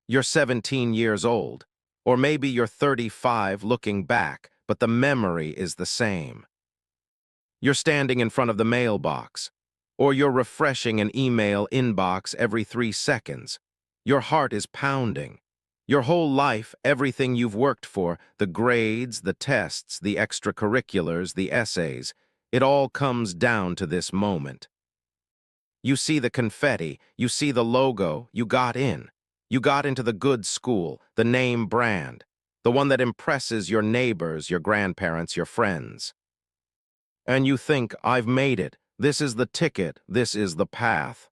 You're 17 years old, or maybe you're 35 looking back, but the memory is the same. You're standing in front of the mailbox, or you're refreshing an email inbox every 3 seconds. Your heart is pounding. Your whole life, everything you've worked for, the grades, the tests, the extracurriculars, the essays, it all comes down to this moment. You see the confetti, you see the logo, you got in. You got into the good school, the name brand, the one that impresses your neighbors, your grandparents, your friends. And you think, I've made it. This is the ticket. This is the path.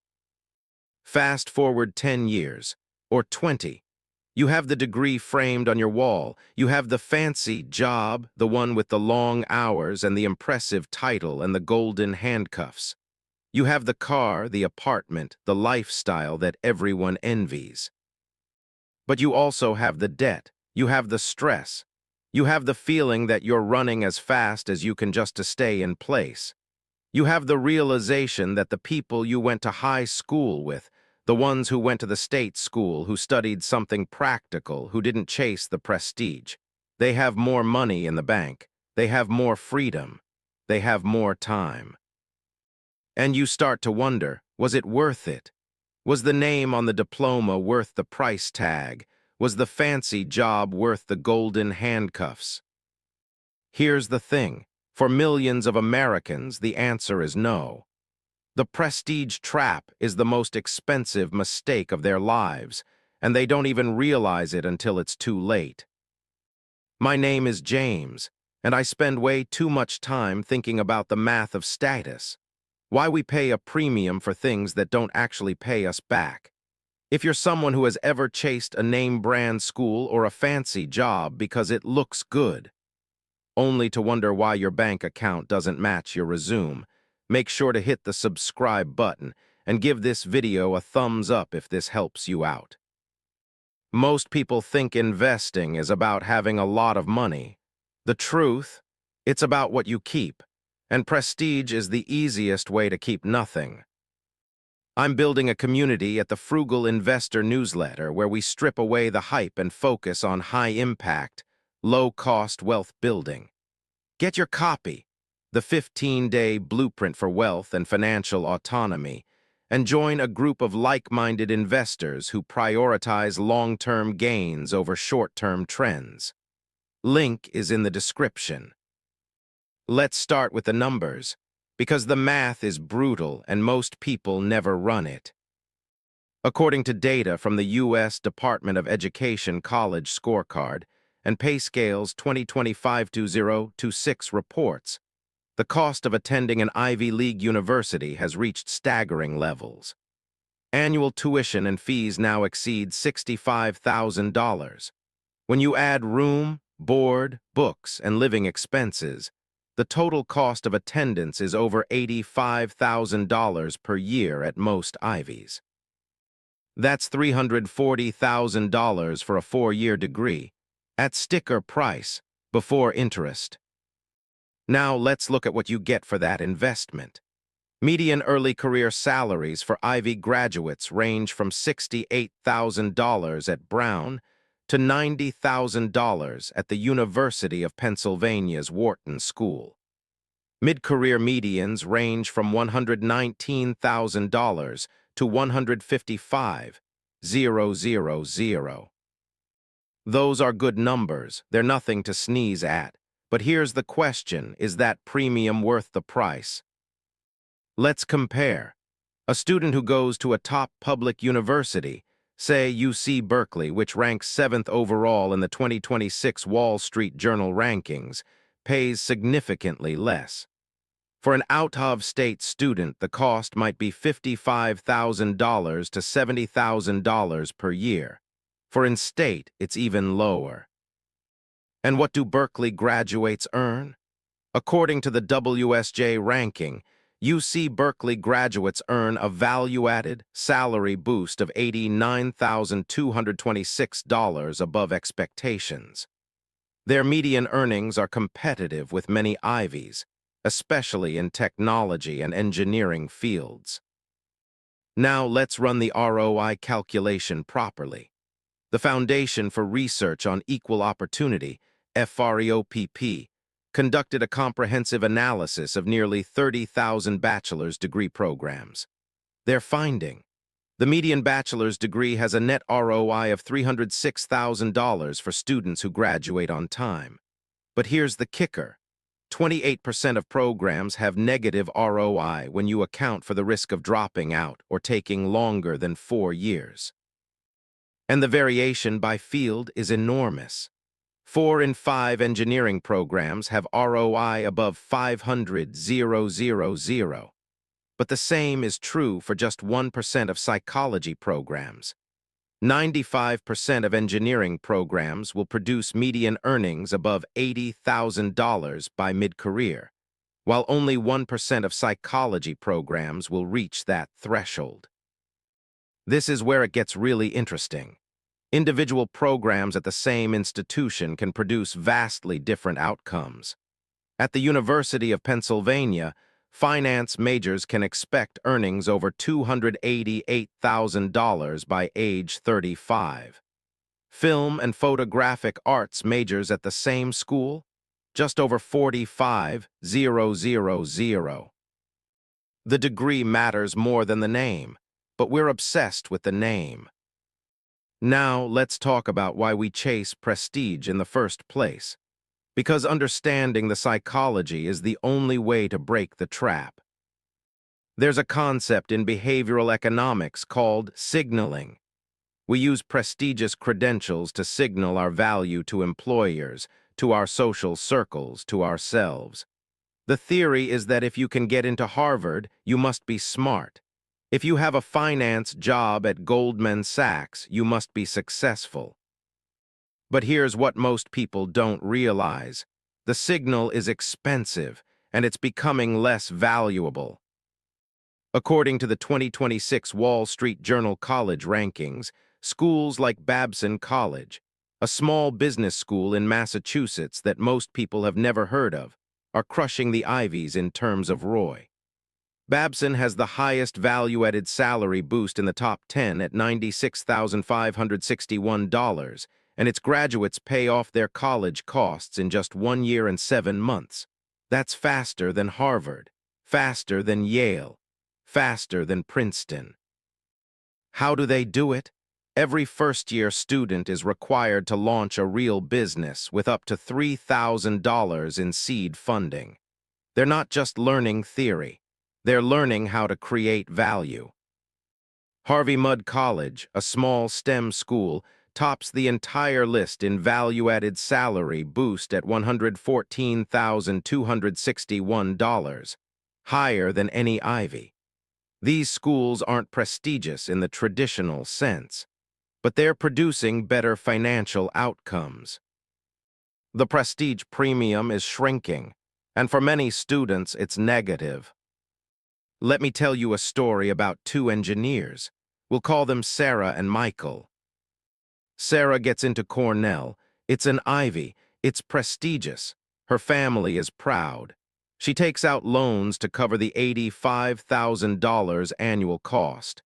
Fast forward 10 years, or 20. You have the degree framed on your wall. You have the fancy job, the one with the long hours and the impressive title and the golden handcuffs. You have the car, the apartment, the lifestyle that everyone envies. But you also have the debt. You have the stress. You have the feeling that you're running as fast as you can just to stay in place. You have the realization that the people you went to high school with, the ones who went to the state school, who studied something practical, who didn't chase the prestige, they have more money in the bank. They have more freedom. They have more time. And you start to wonder, was it worth it? Was the name on the diploma worth the price tag? Was the fancy job worth the golden handcuffs? Here's the thing. For millions of Americans, the answer is no. The prestige trap is the most expensive mistake of their lives, and they don't even realize it until it's too late. My name is James, and I spend way too much time thinking about the math of status. Why we pay a premium for things that don't actually pay us back. If you're someone who has ever chased a name brand school or a fancy job because it looks good, only to wonder why your bank account doesn't match your resume, make sure to hit the subscribe button and give this video a thumbs up if this helps you out. Most people think investing is about having a lot of money. The truth, it's about what you keep, and prestige is the easiest way to keep nothing. I'm building a community at the Frugal Investor newsletter where we strip away the hype and focus on high-impact, low-cost wealth building. Get your copy, the 15-day blueprint for wealth and financial autonomy, and join a group of like-minded investors who prioritize long-term gains over short-term trends. Link is in the description. Let's start with the numbers, because the math is brutal and most people never run it. According to data from the U.S. Department of Education College Scorecard and PayScale's 2025-2026 reports, the cost of attending an Ivy League university has reached staggering levels. Annual tuition and fees now exceed $65,000. When you add room, board, books, and living expenses, the total cost of attendance is over $85,000 per year at most Ivies. That's $340,000 for a 4-year degree, at sticker price, before interest. Now let's look at what you get for that investment. Median early career salaries for Ivy graduates range from $68,000 at Brown to $90,000 at the University of Pennsylvania's Wharton School. Mid-career medians range from $119,000 to $155,000. Those are good numbers, they're nothing to sneeze at. But here's the question, is that premium worth the price? Let's compare. A student who goes to a top public university, say UC Berkeley, which ranks 7th overall in the 2026 Wall Street Journal rankings, pays significantly less. For an out-of-state student, the cost might be $55,000 to $70,000 per year. For in-state, it's even lower. And what do Berkeley graduates earn? According to the WSJ ranking, UC Berkeley graduates earn a value-added salary boost of $89,226 above expectations. Their median earnings are competitive with many Ivies, especially in technology and engineering fields. Now let's run the ROI calculation properly. The Foundation for Research on Equal Opportunity, FREOPP, conducted a comprehensive analysis of nearly 30,000 bachelor's degree programs. Their finding: the median bachelor's degree has a net ROI of $306,000 for students who graduate on time. But here's the kicker: 28% of programs have negative ROI when you account for the risk of dropping out or taking longer than 4 years. And the variation by field is enormous. 4 in 5 engineering programs have ROI above 500,000. But the same is true for just 1% of psychology programs. 95% of engineering programs will produce median earnings above $80,000 by mid-career, while only 1% of psychology programs will reach that threshold. This is where it gets really interesting. Individual programs at the same institution can produce vastly different outcomes. At the University of Pennsylvania, finance majors can expect earnings over $288,000 by age 35. Film and photographic arts majors at the same school, just over $45,000. The degree matters more than the name, but we're obsessed with the name. Now, let's talk about why we chase prestige in the first place. Because understanding the psychology is the only way to break the trap. There's a concept in behavioral economics called signaling. We use prestigious credentials to signal our value to employers, to our social circles, to ourselves. The theory is that if you can get into Harvard, you must be smart. If you have a finance job at Goldman Sachs, you must be successful. But here's what most people don't realize: the signal is expensive, and it's becoming less valuable. According to the 2026 Wall Street Journal College rankings, schools like Babson College, a small business school in Massachusetts that most people have never heard of, are crushing the Ivies in terms of ROI. Babson has the highest value-added salary boost in the top 10 at $96,561, and its graduates pay off their college costs in just 1 year and 7 months. That's faster than Harvard, faster than Yale, faster than Princeton. How do they do it? Every first-year student is required to launch a real business with up to $3,000 in seed funding. They're not just learning theory. They're learning how to create value. Harvey Mudd College, a small STEM school, tops the entire list in value-added salary boost at $114,261, higher than any Ivy. These schools aren't prestigious in the traditional sense, but they're producing better financial outcomes. The prestige premium is shrinking, and for many students, it's negative. Let me tell you a story about 2 engineers. We'll call them Sarah and Michael. Sarah gets into Cornell. It's an Ivy. It's prestigious. Her family is proud. She takes out loans to cover the $85,000 annual cost.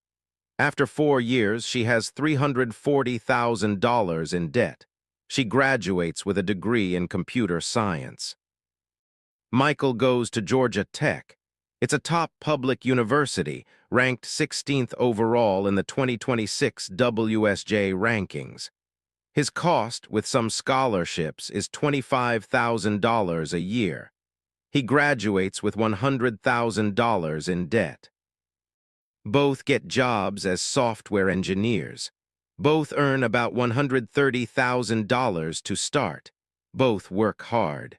After 4 years, she has $340,000 in debt. She graduates with a degree in computer science. Michael goes to Georgia Tech. It's a top public university, ranked 16th overall in the 2026 WSJ rankings. His cost, with some scholarships, is $25,000 a year. He graduates with $100,000 in debt. Both get jobs as software engineers. Both earn about $130,000 to start. Both work hard.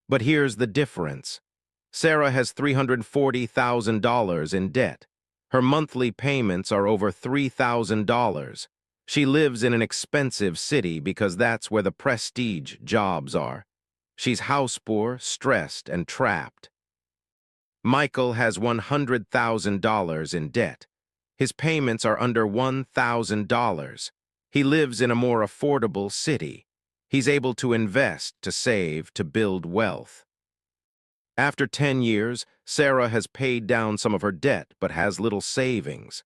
But here's the difference. Sarah has $340,000 in debt. Her monthly payments are over $3,000. She lives in an expensive city because that's where the prestige jobs are. She's house-poor, stressed, and trapped. Michael has $100,000 in debt. His payments are under $1,000. He lives in a more affordable city. He's able to invest, to save, to build wealth. After 10 years, Sarah has paid down some of her debt but has little savings.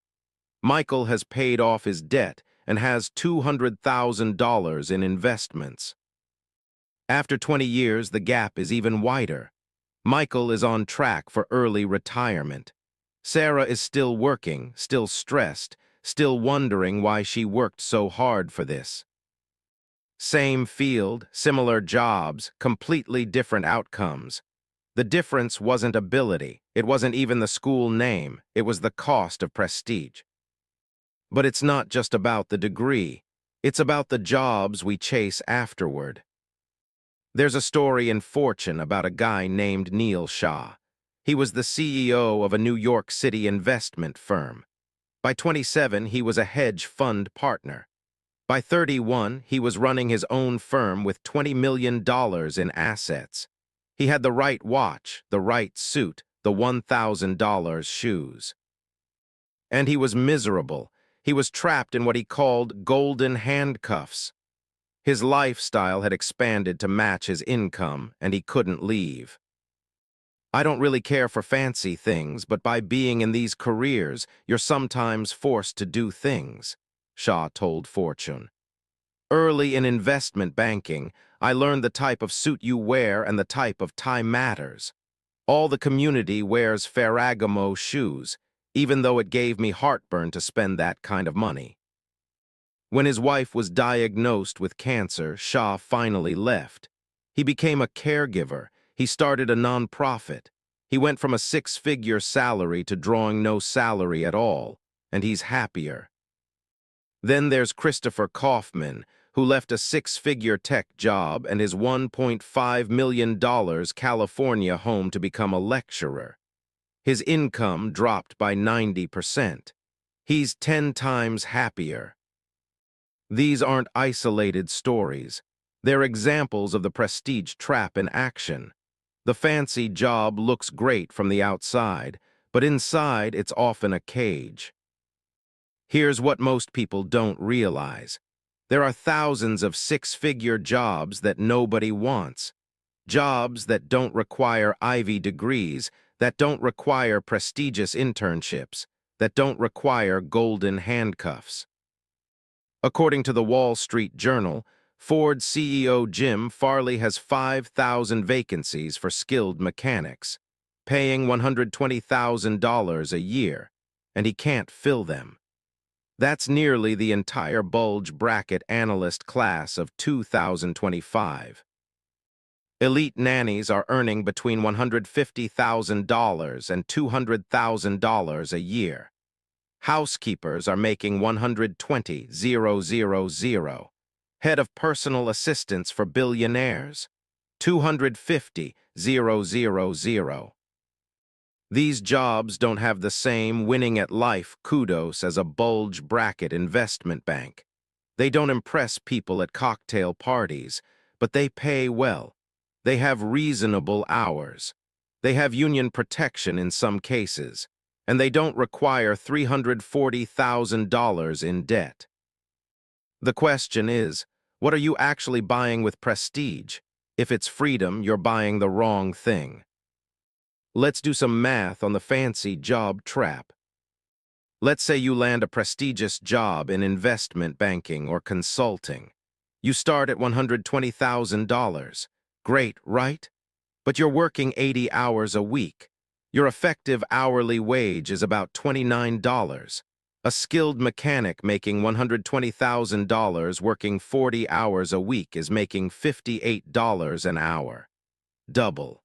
Michael has paid off his debt and has $200,000 in investments. After 20 years, the gap is even wider. Michael is on track for early retirement. Sarah is still working, still stressed, still wondering why she worked so hard for this. Same field, similar jobs, completely different outcomes. The difference wasn't ability, it wasn't even the school name, it was the cost of prestige. But it's not just about the degree, it's about the jobs we chase afterward. There's a story in Fortune about a guy named Neil Shah. He was the CEO of a New York City investment firm. By 27, he was a hedge fund partner. By 31, he was running his own firm with $20 million in assets. He had the right watch, the right suit, the $1,000 shoes. And he was miserable. He was trapped in what he called golden handcuffs. His lifestyle had expanded to match his income, and he couldn't leave. I don't really care for fancy things, but by being in these careers, you're sometimes forced to do things, Shah told Fortune. Early in investment banking, I learned the type of suit you wear and the type of tie matters. All the community wears Ferragamo shoes, even though it gave me heartburn to spend that kind of money. When his wife was diagnosed with cancer, Shah finally left. He became a caregiver. He started a nonprofit. He went from a six-figure salary to drawing no salary at all, and he's happier. Then there's Christopher Kaufman, who left a six-figure tech job and his $1.5 million California home to become a lecturer. His income dropped by 90%. He's 10 times happier. These aren't isolated stories. They're examples of the prestige trap in action. The fancy job looks great from the outside, but inside it's often a cage. Here's what most people don't realize. There are thousands of six-figure jobs that nobody wants. Jobs that don't require Ivy degrees, that don't require prestigious internships, that don't require golden handcuffs. According to the Wall Street Journal, Ford CEO Jim Farley has 5,000 vacancies for skilled mechanics, paying $120,000 a year, and he can't fill them. That's nearly the entire bulge bracket analyst class of 2025. Elite nannies are earning between $150,000 and $200,000 a year. Housekeepers are making $120,000. Head of personal assistants for billionaires, $250,000. These jobs don't have the same winning at life kudos as a bulge bracket investment bank. They don't impress people at cocktail parties, but they pay well. They have reasonable hours. They have union protection in some cases, and they don't require $340,000 in debt. The question is, what are you actually buying with prestige? If it's freedom, you're buying the wrong thing. Let's do some math on the fancy job trap. Let's say you land a prestigious job in investment banking or consulting. You start at $120,000. Great, right? But you're working 80 hours a week. Your effective hourly wage is about $29. A skilled mechanic making $120,000 working 40 hours a week is making $58 an hour. Double.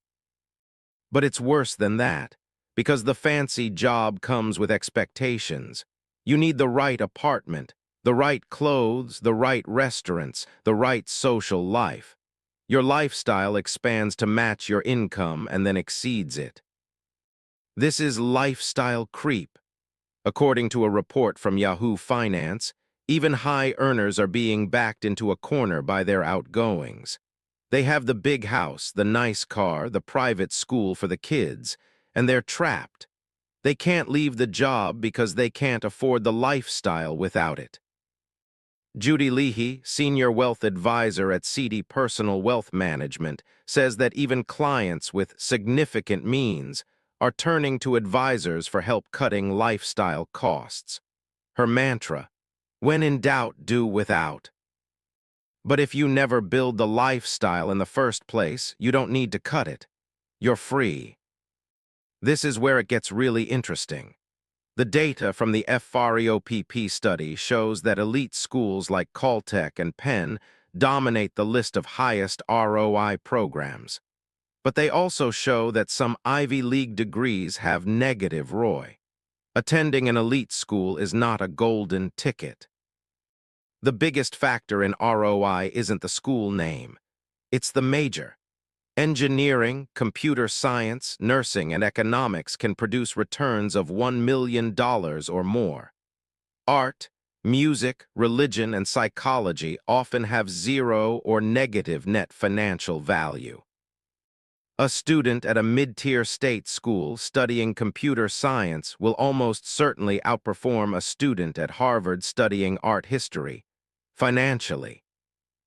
But it's worse than that, because the fancy job comes with expectations. You need the right apartment, the right clothes, the right restaurants, the right social life. Your lifestyle expands to match your income and then exceeds it. This is lifestyle creep. According to a report from Yahoo Finance, even high earners are being backed into a corner by their outgoings. They have the big house, the nice car, the private school for the kids, and they're trapped. They can't leave the job because they can't afford the lifestyle without it. Judy Leahy, senior wealth advisor at CD Personal Wealth Management, says that even clients with significant means are turning to advisors for help cutting lifestyle costs. Her mantra, When in doubt, do without. But if you never build the lifestyle in the first place, you don't need to cut it. You're free. This is where it gets really interesting. The data from the FREOPP study shows that elite schools like Caltech and Penn dominate the list of highest ROI programs. But they also show that some Ivy League degrees have negative ROI. Attending an elite school is not a golden ticket. The biggest factor in ROI isn't the school name. It's the major. Engineering, computer science, nursing, and economics can produce returns of $1 million or more. Art, music, religion, and psychology often have zero or negative net financial value. A student at a mid-tier state school studying computer science will almost certainly outperform a student at Harvard studying art history. Financially,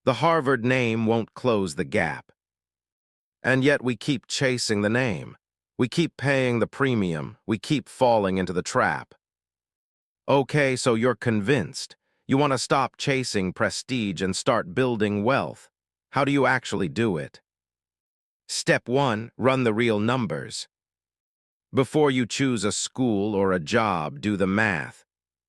the Harvard name won't close the gap. And yet we keep chasing the name. We keep paying the premium. We keep falling into the trap. Okay, so you're convinced. You want to stop chasing prestige and start building wealth. How do you actually do it? Step 1, run the real numbers. Before you choose a school or a job, do the math.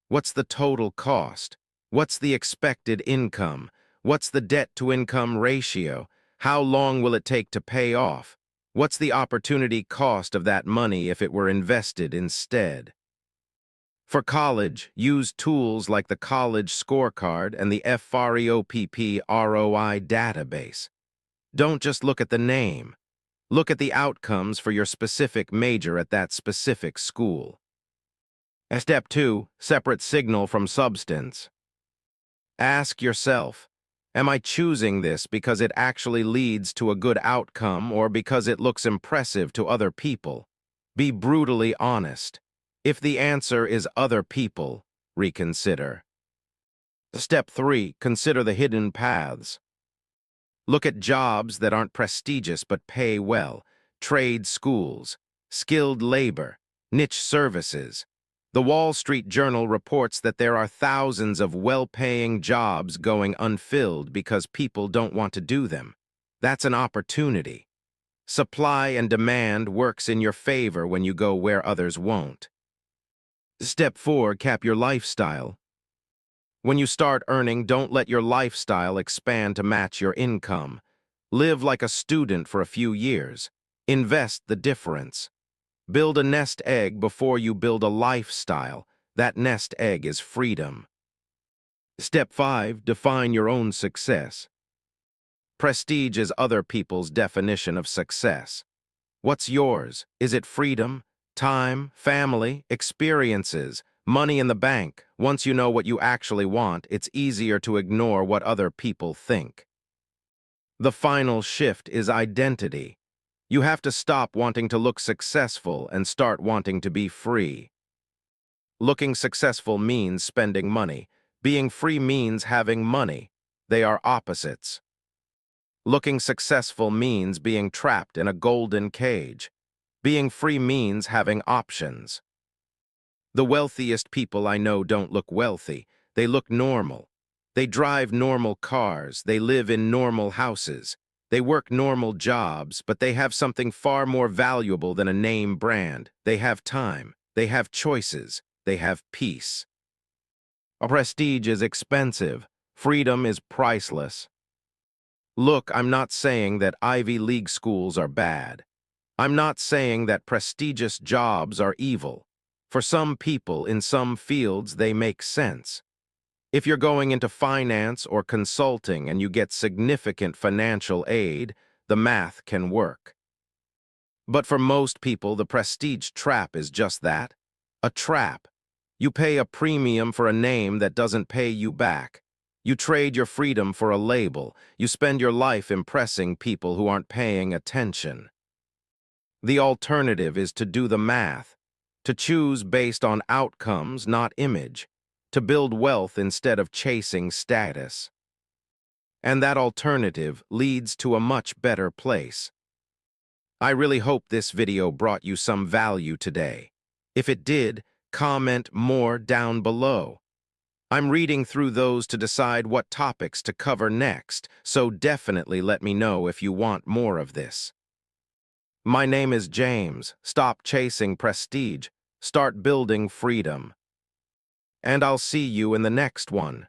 What's the total cost? What's the expected income? What's the debt-to-income ratio? How long will it take to pay off? What's the opportunity cost of that money if it were invested instead? For college, use tools like the College Scorecard and the FREOPP ROI database. Don't just look at the name. Look at the outcomes for your specific major at that specific school. Step 2, separate signal from substance. Ask yourself, am I choosing this because it actually leads to a good outcome or because it looks impressive to other people? Be brutally honest. If the answer is other people, reconsider. Step 3, consider the hidden paths. Look at jobs that aren't prestigious but pay well, trade schools, skilled labor, niche services. The Wall Street Journal reports that there are thousands of well-paying jobs going unfilled because people don't want to do them. That's an opportunity. Supply and demand works in your favor when you go where others won't. Step 4, cap your lifestyle. When you start earning, don't let your lifestyle expand to match your income. Live like a student for a few years. Invest the difference. Build a nest egg before you build a lifestyle. That nest egg is freedom. Step 5, define your own success. Prestige is other people's definition of success. What's yours? Is it freedom, time, family, experiences, money in the bank? Once you know what you actually want, it's easier to ignore what other people think. The final shift is identity. You have to stop wanting to look successful and start wanting to be free. Looking successful means spending money. Being free means having money. They are opposites. Looking successful means being trapped in a golden cage. Being free means having options. The wealthiest people I know don't look wealthy. They look normal. They drive normal cars. They live in normal houses. They work normal jobs, but they have something far more valuable than a name brand. They have time. They have choices. They have peace. Prestige is expensive. Freedom is priceless. Look, I'm not saying that Ivy League schools are bad. I'm not saying that prestigious jobs are evil. For some people, in some fields, they make sense. If you're going into finance or consulting and you get significant financial aid, the math can work. But for most people, the prestige trap is just that, a trap. You pay a premium for a name that doesn't pay you back. You trade your freedom for a label. You spend your life impressing people who aren't paying attention. The alternative is to do the math, to choose based on outcomes, not image, to build wealth instead of chasing status. And that alternative leads to a much better place. I really hope this video brought you some value today. If it did, comment more down below. I'm reading through those to decide what topics to cover next, so definitely let me know if you want more of this. My name is James. Stop chasing prestige. Start building freedom. And I'll see you in the next one.